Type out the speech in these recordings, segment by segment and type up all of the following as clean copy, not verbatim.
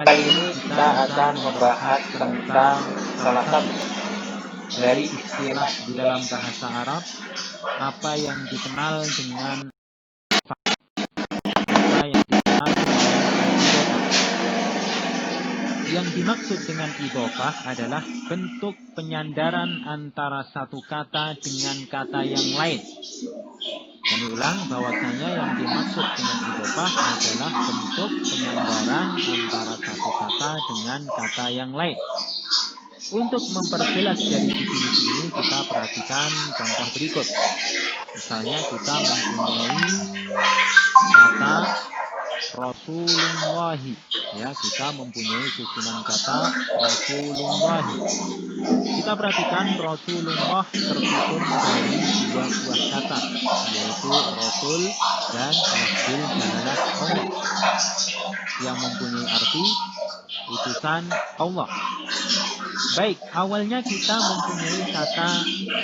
Kali ini kita akan membahas tentang salah satu dari istilah di dalam bahasa Arab, apa yang dikenal dengan yang dimaksud dengan idhofah adalah bentuk penyandaran antara satu kata dengan kata yang lain. Kami ulang bahwasanya yang dimaksud dengan idhofah adalah bentuk penyandaran antara satu kata dengan kata yang lain. Untuk memperjelas dari definisi ini, kita perhatikan contoh berikut. Misalnya kita mempunyai kata Rasulullahi, ya, kita mempunyai susunan kata Rasulullahi. Kita perhatikan Rasulullah tersusun dari dua buah kata, yaitu Rasul dan lafzul jalalah Allah, yang mempunyai arti utusan Allah. Baik, awalnya kita mempunyai kata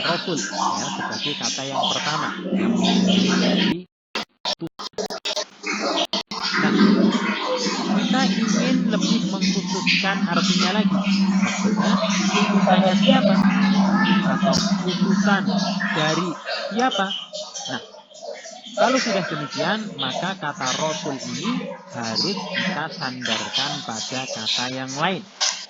Rasul, ya, sebagai kata yang pertama yang mempunyai arti kita ingin lebih mengkhususkan artinya lagi. Maksudnya, utusannya siapa? Atau utusan dari siapa? Nah, kalau sudah demikian, maka kata Rasul ini harus kita sandarkan pada kata yang lain.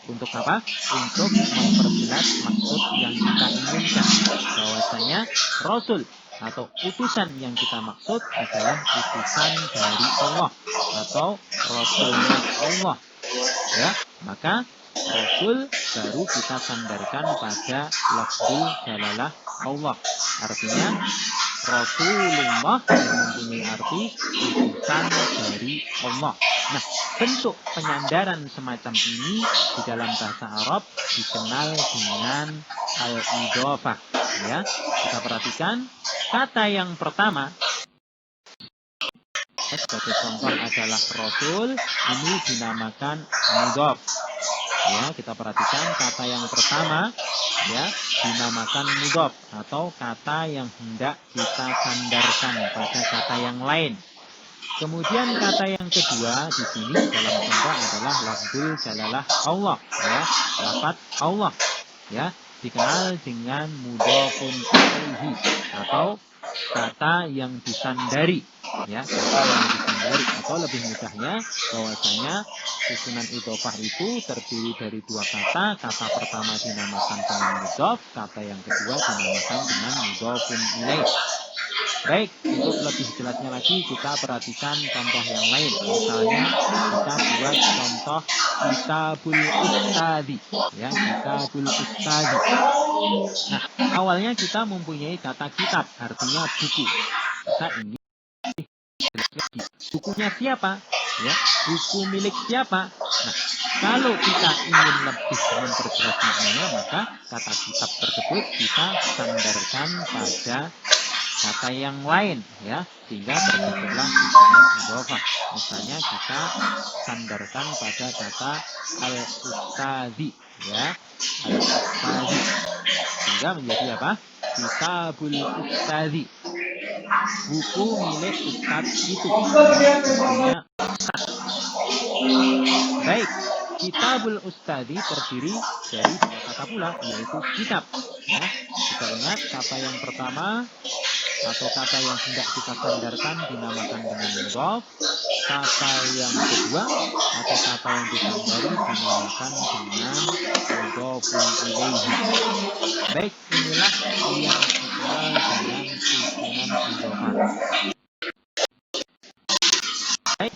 Untuk apa? Untuk memperjelas maksud yang kita inginkan. Bahwasanya Rasul atau utusan yang kita maksud adalah utusan dari Allah atau Rasulnya Allah. Ya, maka Rasul baru kita sandarkan pada lafzul jalalah Allah. Artinya Rasulullah yang mempunyai arti utusan dari Allah. Nah, bentuk penyandaran semacam ini di dalam bahasa Arab dikenal dengan al-idhofah. Ya, kita perhatikan kata yang pertama sebagai contoh adalah Rasul, ini dinamakan mudhof. Ya, kita perhatikan kata yang pertama, ya, dinamakan mudhof atau kata yang hendak kita sandarkan pada kata yang lain. Kemudian kata yang kedua di sini dalam contoh adalah lafzul jalalah Allah, ya, lafaz Allah, ya, dikenal dengan mudhofun ilaihi atau kata yang disandari, ya, kata yang disandari, atau lebih mudahnya bahwasanya susunan idhofah itu terdiri dari dua kata. Kata pertama dinamakan dengan mudhof, kata yang kedua dinamakan dengan mudhofun ilaih. Baik, untuk lebih jelasnya lagi kita perhatikan contoh yang lain. Misalnya kita buat contoh kitabul ustadi, ya, kitabul ustadi. Nah, awalnya kita mempunyai kata kitab, artinya buku. Kita ingin bukunya siapa? Ya, buku milik siapa? Nah, kalau kita ingin lebih memperjelas maknanya, maka kata kitab tersebut kita sandarkan pada kata yang lain, ya, sehingga terbentuklah susunan idhofah. Misalnya kita sandarkan pada kata al-ustadi, ya, al-ustadi, sehingga menjadi apa? Kitabul ustadi, buku milik ustadz itu, ya, artinya ustadz. Baik, kitabul ustadi terdiri dari dua kata pula, yaitu kitab, ya. Kita ingat kata yang pertama atau kata yang hendak kita sandarkan dinamakan dengan mudhof. Kata yang kedua atau kata yang disandari dinamakan dengan mudhofun ilaihi. Baik, inilah yang dikenal dengan susunan idhofah. Baik,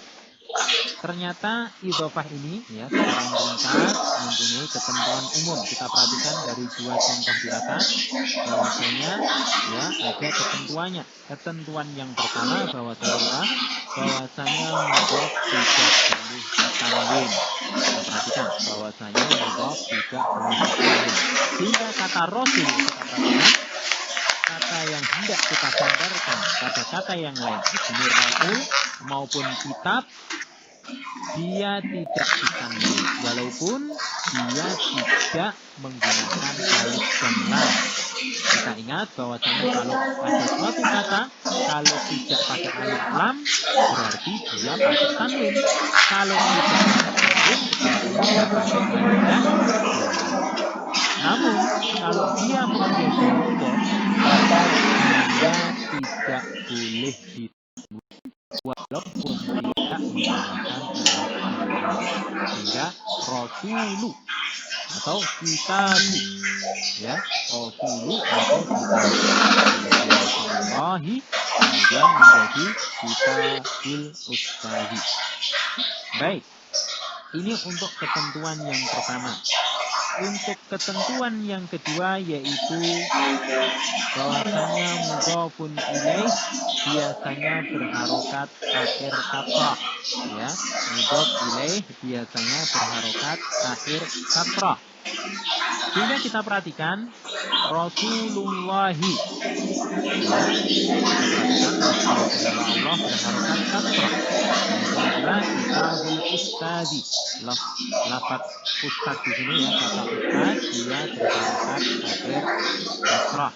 ternyata idhofah ini, ya, secara ringkas mempunyai ketentuan umum. Kita perhatikan dari dua contoh di atas bahwasanya, ya, ada ketentuannya. Ketentuan yang pertama bahwasanya mudhof tidak boleh ditanwin. Kita perhatikan bahwasanya mudhof tidak boleh ditanwin. Sehingga kata Rasul, kita perhatikan kata yang hendak kita sandarkan pada kata yang lain, di sini Rasul maupun kitab, dia tidak ditanwin walaupun dia tidak menggunakan alif dan lam. Kita ingat bahwasanya kalau ada suatu kata kalau tidak pakai alif lam berarti dia pakai tanwin. Kalau tidak pakai tanwin pakai alif dan lam. Namun kalau dia menjadi mudhof, maka dia tidak boleh ditunggu walaupun tidak menggunakan alif dan lam. Sehingga rasulu atau kitabu, ya, rasulu atau kitabu menjadi rasulullahi, kemudian menjadi kitabul ustazi. Baik, ini untuk ketentuan yang pertama. Untuk ketentuan yang kedua yaitu bahwasanya mudhofun ilaih biasanya berharokat akhir kasrah, ya. Mudhof ilaih biasanya berharokat akhir kasrah. Sehingga kita perhatikan Rasulullahi, ya. Kita perhatikan lafaz nama Allah berharokat kasrah. Demikian pula kitabul ustadi, lafaz ustad di sini, ya, kata ustad dia berharokat akhir kasrah.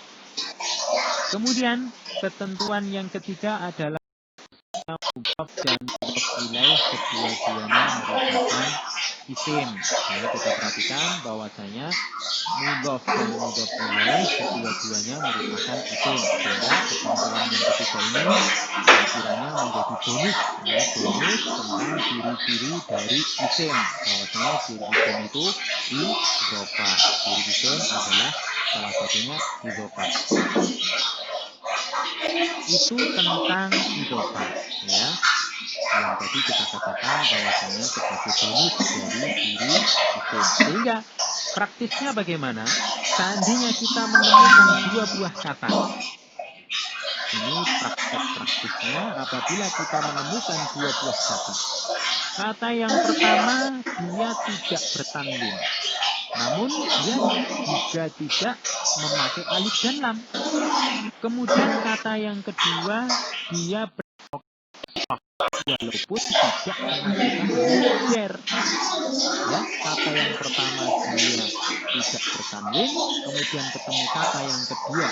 Kemudian ketentuan yang ketiga adalah mudhof dan mudhof ilaih kedua-duanya merupakan isim. Ya, kita perhatikan bahwasanya mudhof dan mudhof ilaih kedua-duanya merupakan isim. Sehingga ketentuan yang ketiga ini kiranya menjadi bonus, ya, bonus tentang ciri-ciri dari isim. Bahwasanya ciri isim itu idzofah. Ciri isim adalah salah satunya idzofah. Itu tentang idzofah, ya, yang tadi kita katakan bahwasanya sebagai bonus dari ciri isim. Sehingga praktisnya bagaimana? Seandainya kita menemukan dua buah kata, ini praktek-praktisnya apabila kita menemukan dua buah kata. Kata yang pertama dia tidak bertanwin, namun dia juga tidak memakai alif dan lam. Kemudian kata yang kedua dia walaupun tidak mengajukan huruf jar. Ya, kata yang pertama dia tidak bertanwin, kemudian ketemu kata yang kedua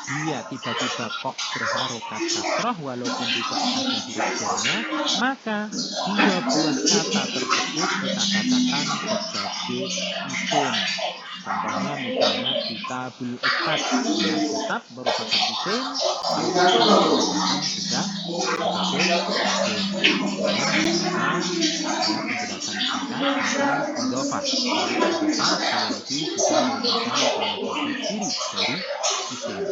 dia tiba-tiba kok berharokat kasrah walaupun tidak ada huruf jarnya, maka dua buah kata tersebut kita katakan sebagai isim. Contohnya misalnya kitabul ustad, ya, kitab merupakan isim, al-ustad merupakan juga sebagai isim. Dengan beberapa, ya, penjelasan singkat tentang idzofah, ya. Idzofah sekali lagi juga merupakan salah satu ciri dari isim.